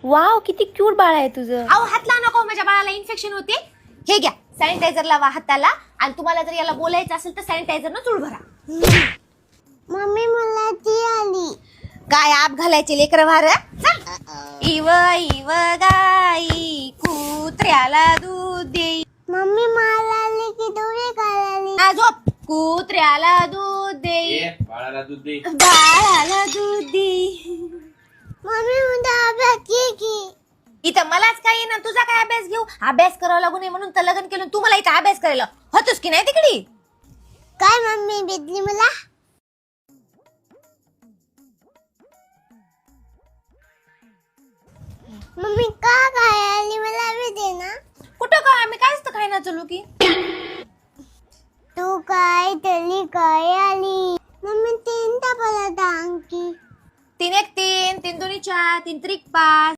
Wow, किती cute बाळ आहे तुझं. अहो हात लावू नको, माझ्या बाळाला इन्फेक्शन होते. हे घ्या सॅनिटायझर लावा हाताला, आणि तुम्हाला जर याला बोलायचं असेल तर सॅनिटायझर न चूळ भरा. मम्मी मला ती आली. काय आप घालायचे लेकर भार. इव इव गाई कुत्र्याला दूध देई. मम्मी मला आली की दोरे आली. झोप. कुत्र्याला दूध देई, बाळाला दूध दे. बाळाला दूध देई. मम्मी म्हणते अभ्यास की. इथं मलाच काही ना, तुझा काय अभ्यास घेऊ. अभ्यास करावा लागू नये म्हणून तर लग्न केलं. तू मला इथं अभ्यास करायला होतोस की नाही तिकडे. काय मम्मी भेटली मला. मम्मी का काय आली मला भी दे ना. कुठं काय, आम्ही कायच तर खायना चलू की. तू काय तली काय आली. मम्मी 3 तापाला अंकी. 3 1 3 3 2 4 3 3 5.